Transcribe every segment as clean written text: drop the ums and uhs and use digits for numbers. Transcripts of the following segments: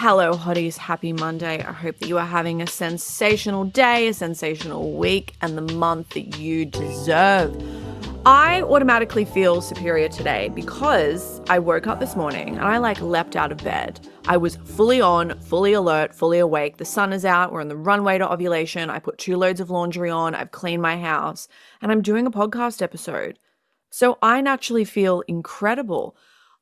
Hello, hotties. Happy Monday. I hope that you are having a sensational day, a sensational week, and the month that you deserve. I automatically feel superior today because I woke up this morning and I leapt out of bed. I was fully on, fully alert, fully awake. The sun is out. We're on the runway to ovulation. I put 2 loads of laundry on. I've cleaned my house and I'm doing a podcast episode. So I naturally feel incredible.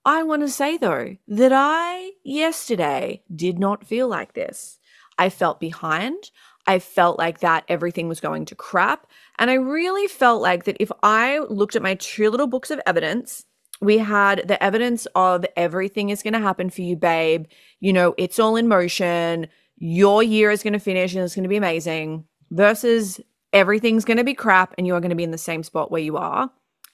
I want to say, though, that I, yesterday, did not feel like this. I felt behind. I felt like that everything was going to crap. And I really felt like that if I looked at my 2 little books of evidence, we had the evidence of everything is going to happen for you, babe. You know, it's all in motion. Your year is going to finish and it's going to be amazing versus everything's going to be crap and you're going to be in the same spot where you are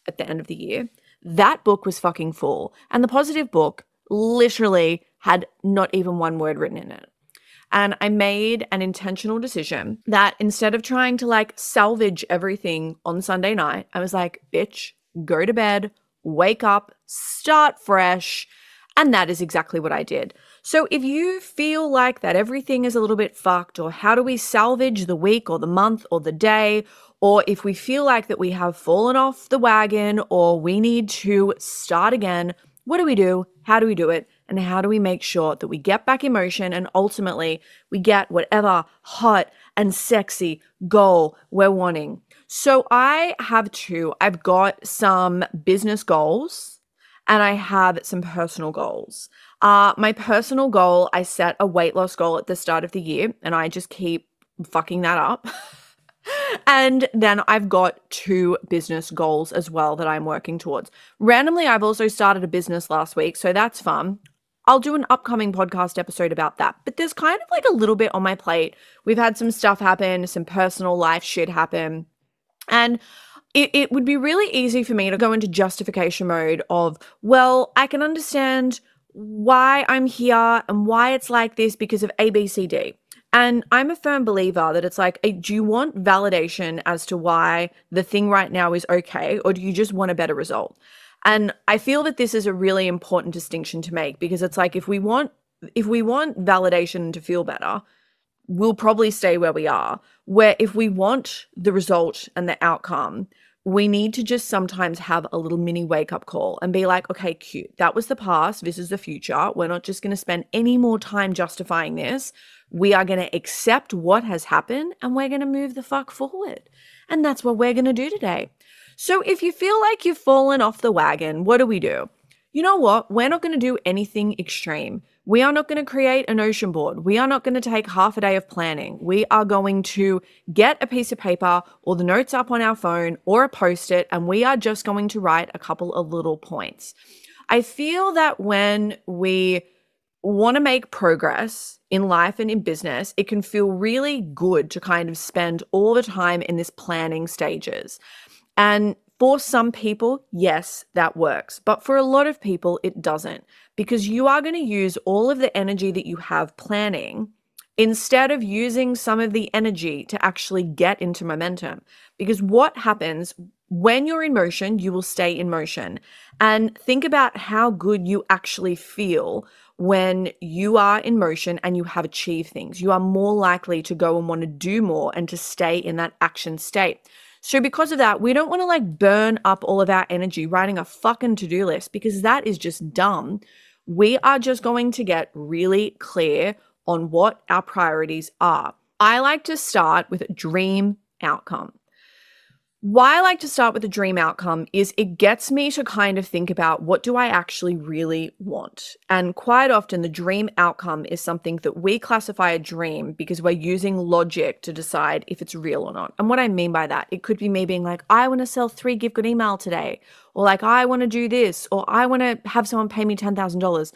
at the end of the year. That book was fucking full. And the positive book literally had not even one word written in it. And I made an intentional decision that instead of trying to salvage everything on Sunday night, I was like, bitch, go to bed, wake up, start fresh. And that is exactly what I did. So if you feel like that everything is a little bit fucked, or how do we salvage the week or the month or the day, or if we feel like that we have fallen off the wagon or we need to start again, what do we do? How do we do it? And how do we make sure that we get back in motion and ultimately we get whatever hot and sexy goal we're wanting? So I have 2. I've got some business goals and I have some personal goals. My personal goal, I set a weight loss goal at the start of the year and I just keep fucking that up. And then I've got 2 business goals as well that I'm working towards. Randomly, I've also started a business last week, so that's fun. I'll do an upcoming podcast episode about that. But there's kind of a little bit on my plate. We've had some stuff happen, some personal life shit happen. And it would be really easy for me to go into justification mode of, well, I can understand why I'm here and why it's like this because of A, B, C, D. And I'm a firm believer that it's do you want validation as to why the thing right now is okay, or do you just want a better result? And I feel that this is a really important distinction to make because it's if we want validation to feel better, we'll probably stay where we are. Where if we want the result and the outcome, we need to just sometimes have a little mini wake-up call and be like, okay, cute. That was the past. This is the future. We're not just going to spend any more time justifying this. We are going to accept what has happened and we're going to move the fuck forward. And that's what we're going to do today. So if you feel like you've fallen off the wagon, what do? You know what? We're not going to do anything extreme. We are not going to create an ocean board. We are not going to take half a day of planning. We are going to get a piece of paper or the notes up on our phone or a Post-it, and we are just going to write a couple of little points. I feel that when we want to make progress in life and in business, it can feel really good to kind of spend all the time in this planning stages. And for some people, yes, that works. But for a lot of people, it doesn't, because you are going to use all of the energy that you have planning instead of using some of the energy to actually get into momentum. Because what happens when you're in motion, you will stay in motion. And think about how good you actually feel when you are in motion and you have achieved things. You are more likely to go and want to do more and to stay in that action state. So because of that, we don't want to burn up all of our energy writing a fucking to-do list because that is just dumb. We are just going to get really clear on what our priorities are. I like to start with a dream outcome. Why I like to start with a dream outcome is it gets me to kind of think about what do I actually really want? And quite often the dream outcome is something that we classify a dream because we're using logic to decide if it's real or not. And what I mean by that, it could be me being like, I want to sell 3 gift card email today, or I want to do this, or I want to have someone pay me $10,000.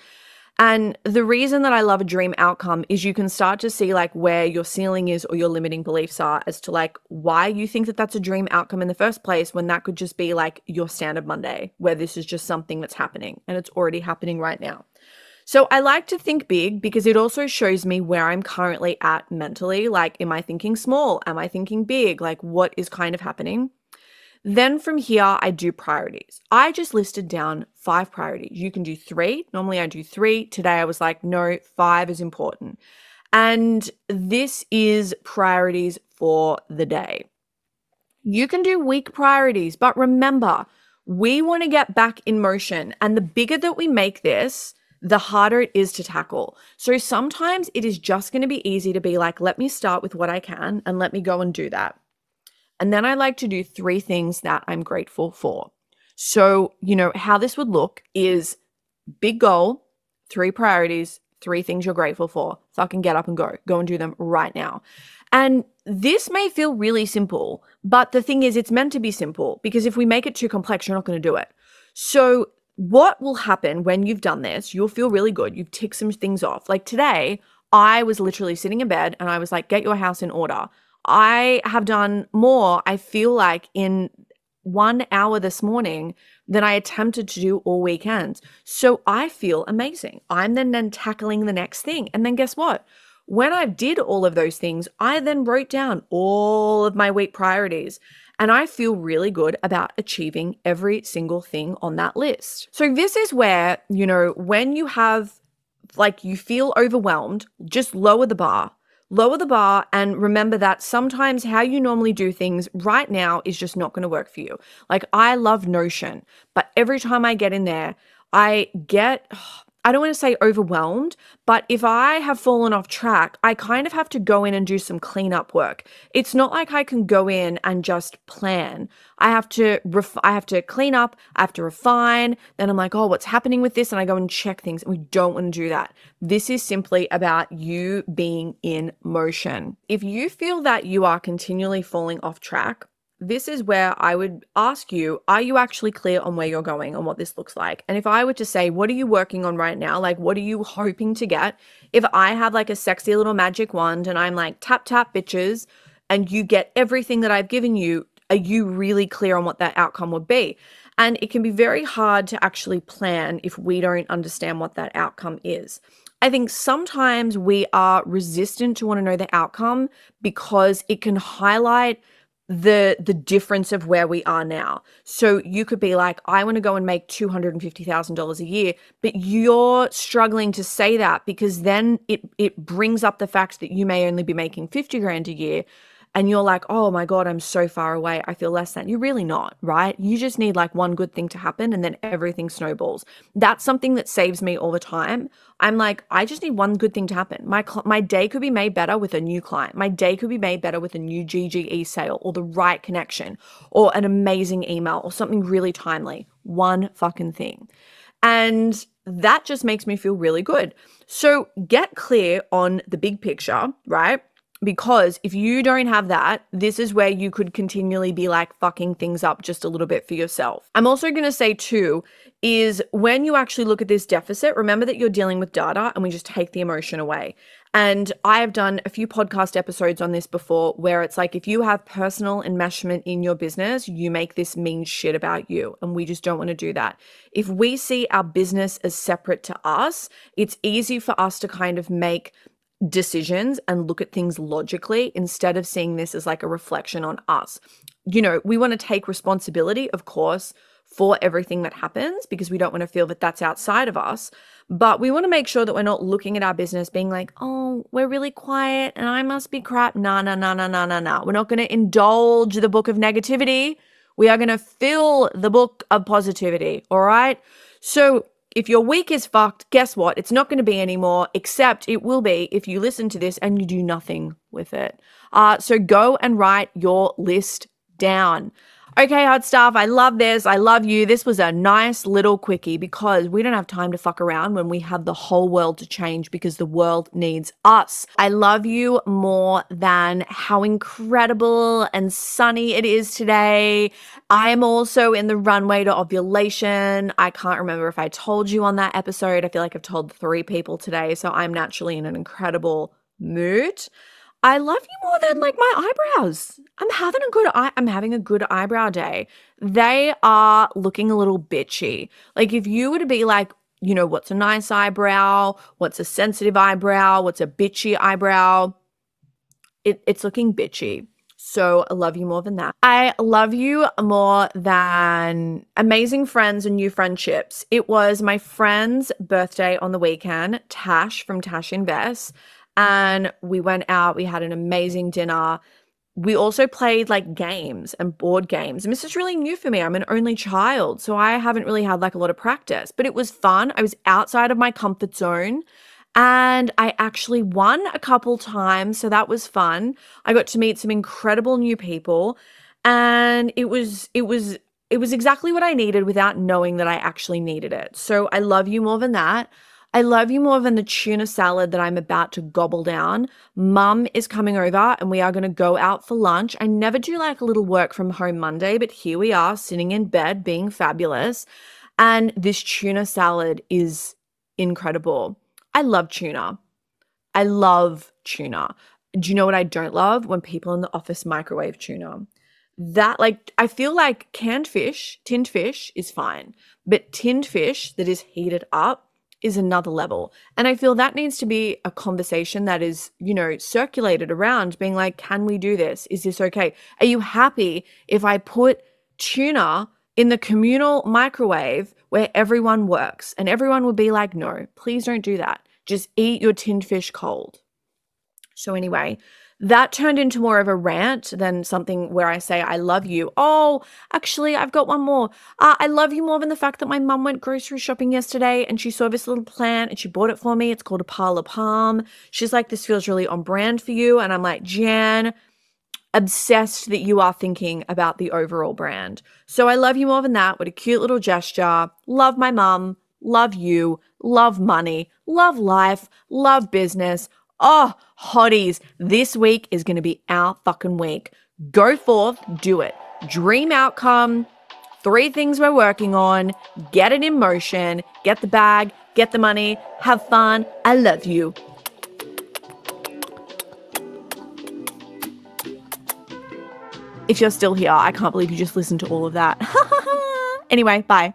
And the reason that I love a dream outcome is you can start to see where your ceiling is or your limiting beliefs are as to why you think that that's a dream outcome in the first place when that could just be your standard Monday where this is just something that's happening and it's already happening right now. So I like to think big because it also shows me where I'm currently at mentally. Am I thinking small? Am I thinking big? What is kind of happening? Then from here, I do priorities. I just listed down 5 priorities. You can do 3. Normally I do 3. Today I was like, no, 5 is important. And this is priorities for the day. You can do week priorities, but remember, we want to get back in motion. And the bigger that we make this, the harder it is to tackle. So sometimes it is just going to be easy to be like, let me start with what I can and let me go and do that. And then I like to do 3 things that I'm grateful for. So, how this would look is big goal, 3 priorities, 3 things you're grateful for. Fucking get up and go. Go and do them right now. And this may feel really simple, but the thing is, it's meant to be simple because if we make it too complex, you're not going to do it. So what will happen when you've done this? You'll feel really good. You've ticked some things off. Like today, I was literally sitting in bed and I was like, get your house in order. I have done more, I feel like, in 1 hour this morning than I attempted to do all weekend. So I feel amazing. I'm then tackling the next thing. And then guess what? When I did all of those things, I then wrote down all of my week priorities. And I feel really good about achieving every single thing on that list. So this is where, when you have, you feel overwhelmed, just lower the bar. Lower the bar and remember that sometimes how you normally do things right now is just not going to work for you. Like I love Notion, but every time I get in there, I don't want to say overwhelmed, but if I have fallen off track, I kind of have to go in and do some cleanup work. It's not like I can go in and just plan. I have to clean up, I have to refine. Then I'm like, oh, what's happening with this? And I go and check things. And we don't want to do that. This is simply about you being in motion. If you feel that you are continually falling off track, this is where I would ask you, are you actually clear on where you're going and what this looks like? And if I were to say, what are you working on right now? Like, what are you hoping to get? If I have like a sexy little magic wand and I'm like, tap, tap, bitches, and you get everything that I've given you, are you really clear on what that outcome would be? And it can be very hard to actually plan if we don't understand what that outcome is. I think sometimes we are resistant to want to know the outcome because it can highlight the difference of where we are now. So you could be like, I want to go and make $250,000 a year, but you're struggling to say that because then it brings up the fact that you may only be making 50 grand a year. And you're like, oh my God, I'm so far away. I feel less than. You're really not, right? You just need like one good thing to happen and then everything snowballs. That's something that saves me all the time. I'm like, I just need one good thing to happen. My day could be made better with a new client. My day could be made better with a new GGE sale or the right connection or an amazing email or something really timely. One fucking thing. And that just makes me feel really good. So get clear on the big picture, right? Because if you don't have that, this is where you could continually be like fucking things up just a little bit for yourself. I'm also going to say too, is when you actually look at this deficit, remember that you're dealing with data and we just take the emotion away. And I have done a few podcast episodes on this before where it's like, if you have personal enmeshment in your business, you make this mean shit about you. And we just don't want to do that. If we see our business as separate to us, it's easy for us to kind of make decisions and look at things logically instead of seeing this as like a reflection on us. We want to take responsibility, of course, for everything that happens because we don't want to feel that that's outside of us. But we want to make sure that we're not looking at our business being like, oh, we're really quiet and I must be crap. No. We're not going to indulge the book of negativity. We are going to fill the book of positivity. All right. So if your week is fucked, guess what? It's not going to be anymore, except it will be if you listen to this and you do nothing with it. So go and write your list down. Okay, hot stuff. I love this. I love you. This was a nice little quickie because we don't have time to fuck around when we have the whole world to change because the world needs us. I love you more than how incredible and sunny it is today. I am also in the runway to ovulation. I can't remember if I told you on that episode. I feel like I've told 3 people today, so I'm naturally in an incredible mood. I love you more than like my eyebrows. I'm having a good eyebrow day. They are looking a little bitchy. Like if you were to be like, what's a nice eyebrow? What's a sensitive eyebrow? What's a bitchy eyebrow? It's looking bitchy. So I love you more than that. I love you more than amazing friends and new friendships. It was my friend's birthday on the weekend, Tash from Tash Invest, and we went out. We had an amazing dinner. We also played like games and board games. And this is really new for me. I'm an only child, so I haven't really had like a lot of practice, but it was fun. I was outside of my comfort zone and I actually won a couple times, so that was fun. I got to meet some incredible new people and it was exactly what I needed without knowing that I actually needed it. So I love you more than that. I love you more than the tuna salad that I'm about to gobble down. Mum is coming over and we are going to go out for lunch. I never do like a little work from home Monday, but here we are sitting in bed being fabulous. And this tuna salad is incredible. I love tuna. I love tuna. Do you know what I don't love? When people in the office microwave tuna. That, like, I feel like canned fish, tinned fish is fine, but tinned fish that is heated up is another level. And I feel that needs to be a conversation that is, circulated around being like, can we do this? Is this okay? Are you happy if I put tuna in the communal microwave where everyone works? And everyone would be like, no, please don't do that. Just eat your tinned fish cold. So anyway, that turned into more of a rant than something where I say, I love you. Oh, actually, I've got one more. I love you more than the fact that my mum went grocery shopping yesterday and she saw this little plant and she bought it for me. It's called a parlor palm. She's like, this feels really on brand for you. And I'm like, Jan, obsessed that you are thinking about the overall brand. So I love you more than that. What a cute little gesture. Love my mum. Love you. Love money. Love life. Love business. Oh, hotties, this week is going to be our fucking week. Go forth, do it. Dream outcome, 3 things we're working on, get it in motion, get the bag, get the money, have fun. I love you. If you're still here, I can't believe you just listened to all of that. Anyway, bye.